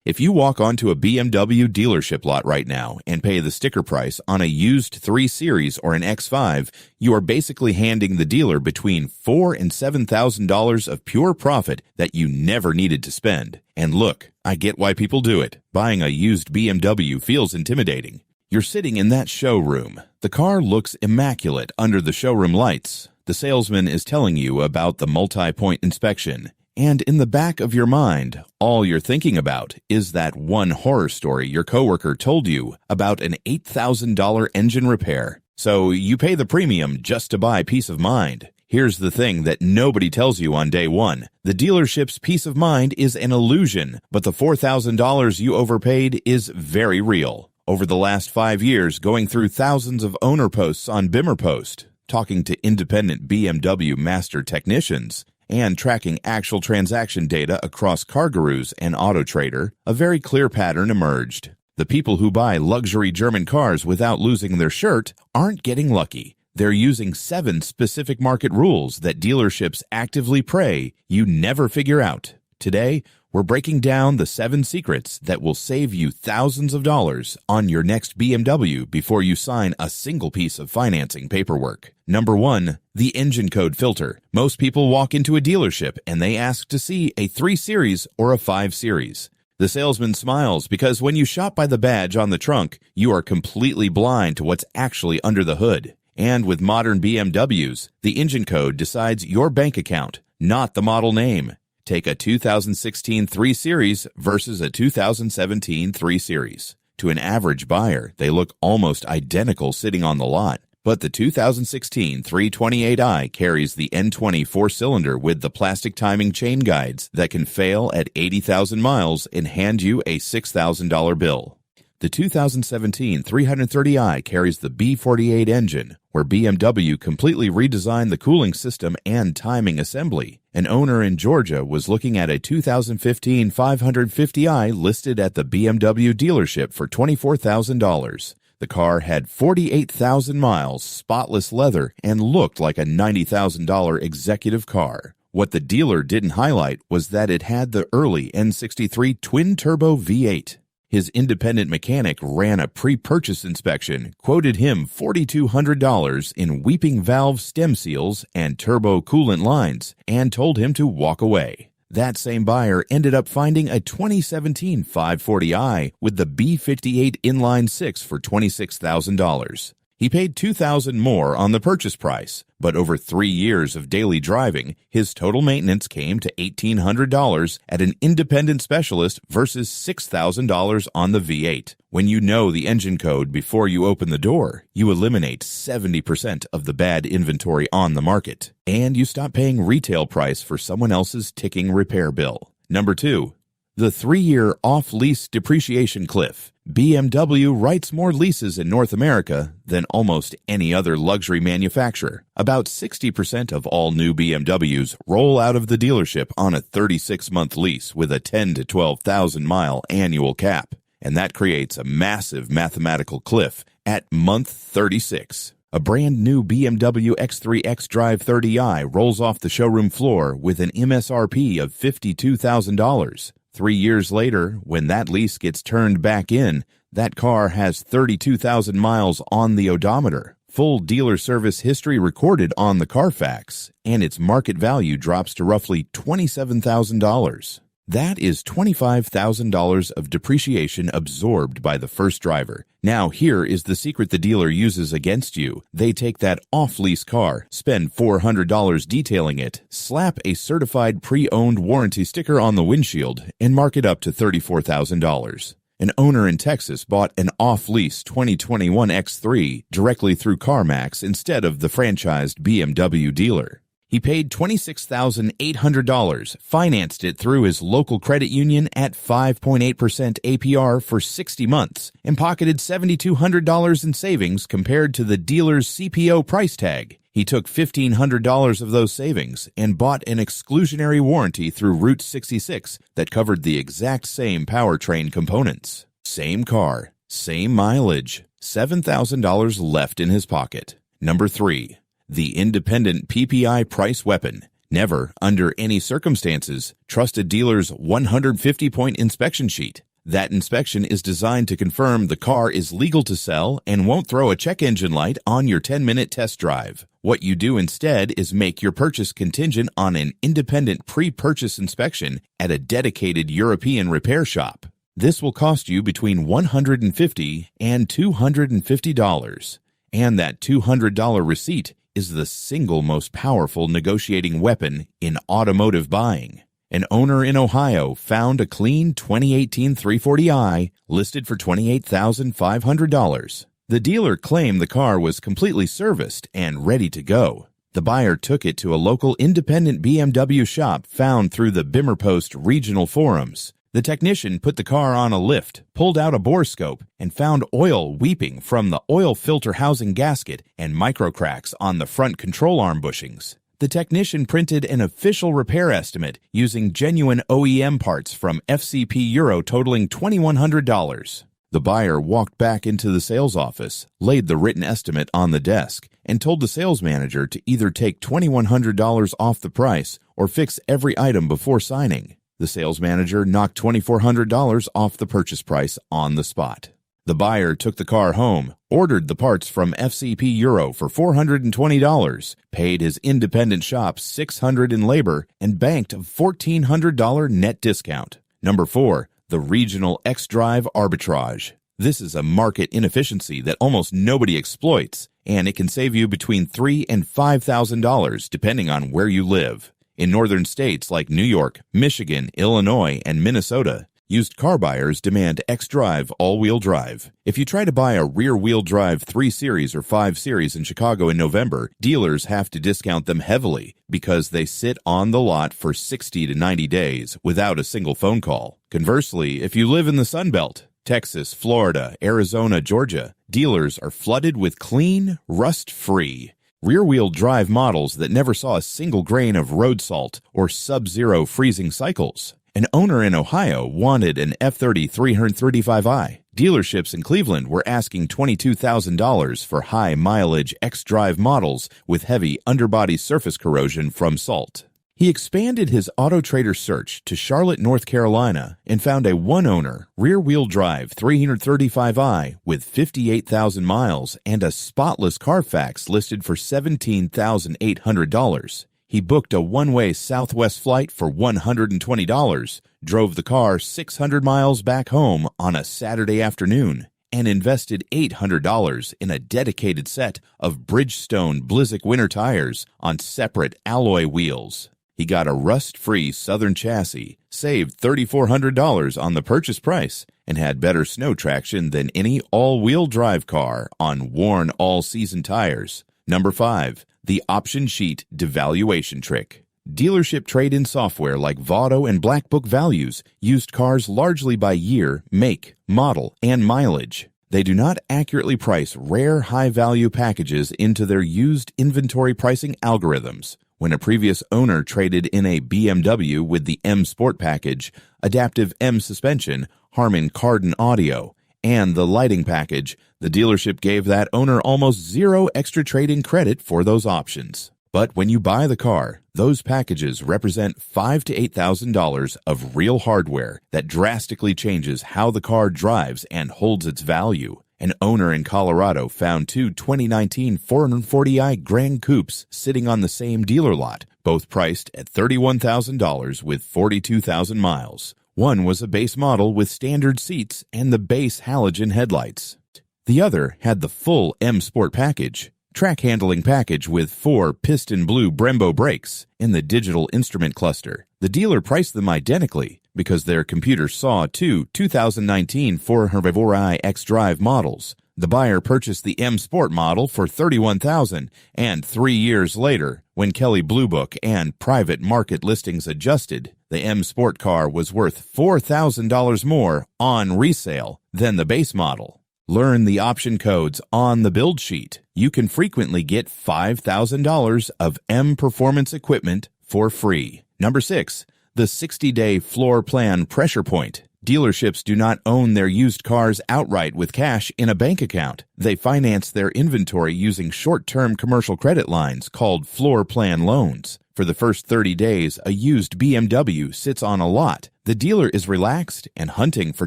If you walk onto a BMW dealership lot right now and pay the sticker price on a used 3 Series or an X5, you are basically handing the dealer between $4,000 and $7,000 of pure profit that you never needed to spend. And look, I get why people do it. Buying a used BMW feels intimidating. You're sitting in that showroom. The car looks immaculate under the showroom lights. The salesman is telling you about the multi-point inspection. And in the back of your mind, all you're thinking about is that one horror story your coworker told you about an $8,000 engine repair. So you pay the premium just to buy peace of mind. Here's the thing that nobody tells you on day one. The dealership's peace of mind is an illusion, but the $4,000 you overpaid is very real. Over the last 5 years, going through thousands of owner posts on BimmerPost, talking to independent BMW master technicians, and tracking actual transaction data across CarGurus and AutoTrader, a very clear pattern emerged. The people who buy luxury German cars without losing their shirt aren't getting lucky. They're using 7 specific market rules that dealerships actively pray you never figure out. Today, we're breaking down the 7 secrets that will save you thousands of dollars on your next BMW before you sign a single piece of financing paperwork. Number 1, the engine code filter. Most people walk into a dealership and they ask to see a 3 Series or a 5 Series. The salesman smiles because when you shop by the badge on the trunk, you are completely blind to what's actually under the hood. And with modern BMWs, the engine code decides your bank account, not the model name. Take a 2016 3 Series versus a 2017 3 Series. To an average buyer, they look almost identical sitting on the lot. But the 2016 328i carries the N20 4-cylinder with the plastic timing chain guides that can fail at 80,000 miles and hand you a $6,000 bill. The 2017 330i carries the B48 engine, where BMW completely redesigned the cooling system and timing assembly. An owner in Georgia was looking at a 2015 550i listed at the BMW dealership for $24,000. The car had 48,000 miles, spotless leather, and looked like a $90,000 executive car. What the dealer didn't highlight was that it had the early N63 twin-turbo V8. His independent mechanic ran a pre-purchase inspection, quoted him $4,200 in weeping valve stem seals and turbo coolant lines, and told him to walk away. That same buyer ended up finding a 2017 540i with the B58 inline 6 for $26,000. He paid $2,000 more on the purchase price, but over 3 years of daily driving, his total maintenance came to $1,800 at an independent specialist versus $6,000 on the V8. When you know the engine code before you open the door, you eliminate 70% of the bad inventory on the market, and you stop paying retail price for someone else's ticking repair bill. Number 2, the 3-year off-lease depreciation cliff. BMW writes more leases in North America than almost any other luxury manufacturer. About 60% of all new BMWs roll out of the dealership on a 36-month lease with a 10 to 12,000 mile annual cap. And that creates a massive mathematical cliff at month 36. A brand new BMW X3 xDrive 30i rolls off the showroom floor with an MSRP of $52,000. 3 years later, when that lease gets turned back in, that car has 32,000 miles on the odometer, full dealer service history recorded on the Carfax, and its market value drops to roughly $27,000. That is $25,000 of depreciation absorbed by the first driver. Now here is the secret the dealer uses against you. They take that off-lease car, spend $400 detailing it, slap a certified pre-owned warranty sticker on the windshield, and mark it up to $34,000. An owner in Texas bought an off-lease 2021 X3 directly through CarMax instead of the franchised BMW dealer. He paid $26,800, financed it through his local credit union at 5.8% APR for 60 months, and pocketed $7,200 in savings compared to the dealer's CPO price tag. He took $1,500 of those savings and bought an exclusionary warranty through Route 66 that covered the exact same powertrain components. Same car, same mileage, $7,000 left in his pocket. Number 3. The independent PPI price weapon. Never, under any circumstances, trust a dealer's 150-point inspection sheet. That inspection is designed to confirm the car is legal to sell and won't throw a check engine light on your 10-minute test drive. What you do instead is make your purchase contingent on an independent pre-purchase inspection at a dedicated European repair shop. This will cost you between $150 and $250, and that $200 receipt is the single most powerful negotiating weapon in automotive buying. An owner in Ohio found a clean 2018 340i listed for $28,500. The dealer claimed the car was completely serviced and ready to go. The buyer took it to a local independent BMW shop found through the Bimmerpost regional forums. The technician put the car on a lift, pulled out a bore scope, and found oil weeping from the oil filter housing gasket and micro cracks on the front control arm bushings. The technician printed an official repair estimate using genuine OEM parts from FCP Euro totaling $2,100. The buyer walked back into the sales office, laid the written estimate on the desk, and told the sales manager to either take $2,100 off the price or fix every item before signing. The sales manager knocked $2,400 off the purchase price on the spot. The buyer took the car home, ordered the parts from FCP Euro for $420, paid his independent shop $600 in labor, and banked a $1,400 net discount. Number 4. The Regional X-Drive Arbitrage. This is a market inefficiency that almost nobody exploits, and it can save you between $3,000 and $5,000 depending on where you live. In northern states like New York, Michigan, Illinois, and Minnesota, used car buyers demand X-Drive all-wheel drive. If you try to buy a rear-wheel drive 3 Series or 5 Series in Chicago in November, dealers have to discount them heavily because they sit on the lot for 60 to 90 days without a single phone call. Conversely, if you live in the Sun Belt, Texas, Florida, Arizona, Georgia, dealers are flooded with clean, rust-free, rear-wheel drive models that never saw a single grain of road salt or sub-zero freezing cycles. An owner in Ohio wanted an F30 335i. Dealerships in Cleveland were asking $22,000 for high-mileage X-Drive models with heavy underbody surface corrosion from salt. He expanded his Auto Trader search to Charlotte, North Carolina, and found a one-owner, rear-wheel drive 335i with 58,000 miles and a spotless Carfax listed for $17,800. He booked a one-way Southwest flight for $120, drove the car 600 miles back home on a Saturday afternoon, and invested $800 in a dedicated set of Bridgestone Blizzak winter tires on separate alloy wheels. He got a rust-free Southern chassis, saved $3,400 on the purchase price, and had better snow traction than any all-wheel drive car on worn all-season tires. Number 5. The option sheet devaluation trick. Dealership trade-in software like Vauto and Black Book Values used cars largely by year, make, model, and mileage. They do not accurately price rare high-value packages into their used inventory pricing algorithms. When a previous owner traded in a BMW with the M Sport package, adaptive M suspension, Harman Kardon audio, and the lighting package, the dealership gave that owner almost zero extra trade-in credit for those options. But when you buy the car, those packages represent $5,000 to $8,000 of real hardware that drastically changes how the car drives and holds its value. An owner in Colorado found 2 2019 440i Grand Coupes sitting on the same dealer lot, both priced at $31,000 with 42,000 miles. One was a base model with standard seats and the base halogen headlights. The other had the full M Sport package, track handling package with 4 piston blue Brembo brakes, and the digital instrument cluster. The dealer priced them identically because their computer saw 2 2019 440i X-Drive models. The buyer purchased the M Sport model for $31,000, and 3 years later, when Kelley Blue Book and private market listings adjusted, the M Sport car was worth $4,000 more on resale than the base model. Learn the option codes on the build sheet. You can frequently get $5,000 of M Performance equipment for free. Number 6. The 60-day floor plan pressure point. Dealerships do not own their used cars outright with cash in a bank account. They finance their inventory using short-term commercial credit lines called floor plan loans. For the first 30 days, a used BMW sits on a lot, The dealer is relaxed and hunting for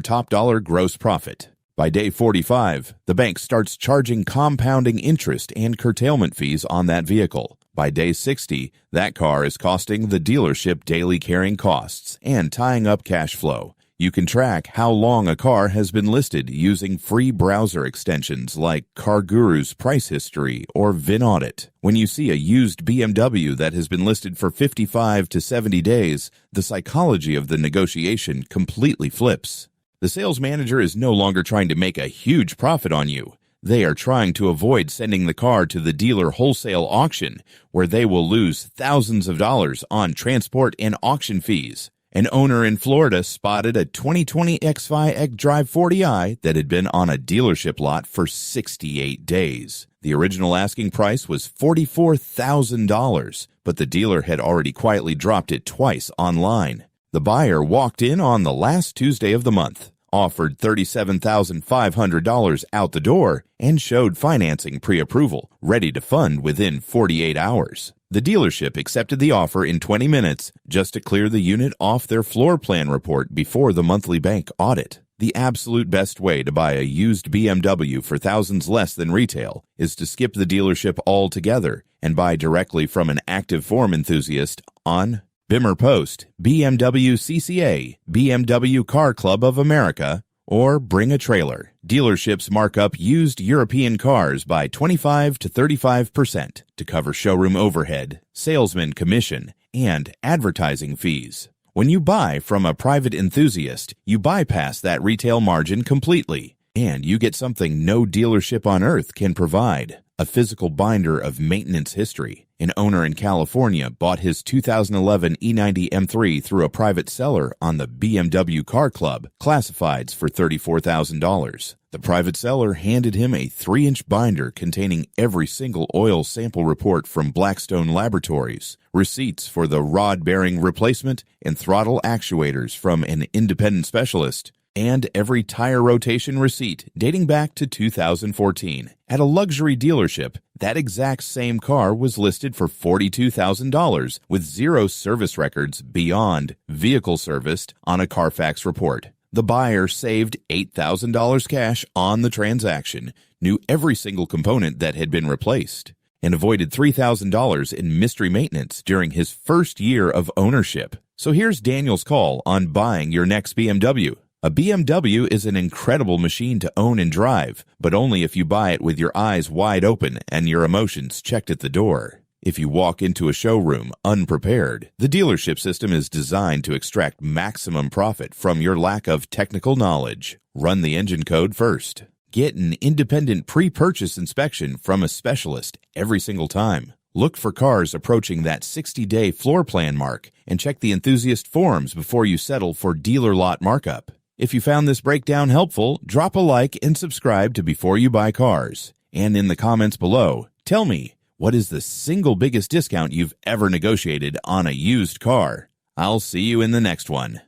top-dollar gross profit. By day 45, the bank starts charging compounding interest and curtailment fees on that vehicle. By day 60, that car is costing the dealership daily carrying costs and tying up cash flow. You can track how long a car has been listed using free browser extensions like CarGurus Price History or VIN Audit. When you see a used BMW that has been listed for 55 to 70 days, the psychology of the negotiation completely flips. The sales manager is no longer trying to make a huge profit on you. They are trying to avoid sending the car to the dealer wholesale auction, where they will lose thousands of dollars on transport and auction fees. An owner in Florida spotted a 2020 X5 xDrive 40i that had been on a dealership lot for 68 days. The original asking price was $44,000, but the dealer had already quietly dropped it twice online. The buyer walked in on the last Tuesday of the month, offered $37,500 out the door, and showed financing pre-approval, ready to fund within 48 hours. The dealership accepted the offer in 20 minutes just to clear the unit off their floor plan report before the monthly bank audit. The absolute best way to buy a used BMW for thousands less than retail is to skip the dealership altogether and buy directly from an active form enthusiast on Bimmer Post, BMW CCA, BMW Car Club of America, or Bring a Trailer. Dealerships mark up used European cars by 25 to 35% to cover showroom overhead, salesman commission, and advertising fees. When you buy from a private enthusiast, you bypass that retail margin completely, and you get something no dealership on earth can provide: a physical binder of maintenance history. An owner in California bought his 2011 E90 M3 through a private seller on the BMW Car Club, classifieds for $34,000. The private seller handed him a 3-inch binder containing every single oil sample report from Blackstone Laboratories, receipts for the rod bearing replacement and throttle actuators from an independent specialist, and every tire rotation receipt dating back to 2014. At a luxury dealership, that exact same car was listed for $42,000 with 0 service records beyond vehicle serviced on a Carfax report. The buyer saved $8,000 cash on the transaction, knew every single component that had been replaced, and avoided $3,000 in mystery maintenance during his first year of ownership. So here's Daniel's call on buying your next BMW. A BMW is an incredible machine to own and drive, but only if you buy it with your eyes wide open and your emotions checked at the door. If you walk into a showroom unprepared, the dealership system is designed to extract maximum profit from your lack of technical knowledge. Run the engine code first. Get an independent pre-purchase inspection from a specialist every single time. Look for cars approaching that 60-day floor plan mark and check the enthusiast forums before you settle for dealer lot markup. If you found this breakdown helpful, drop a like and subscribe to Before You Buy Cars. And in the comments below, tell me, what is the single biggest discount you've ever negotiated on a used car? I'll see you in the next one.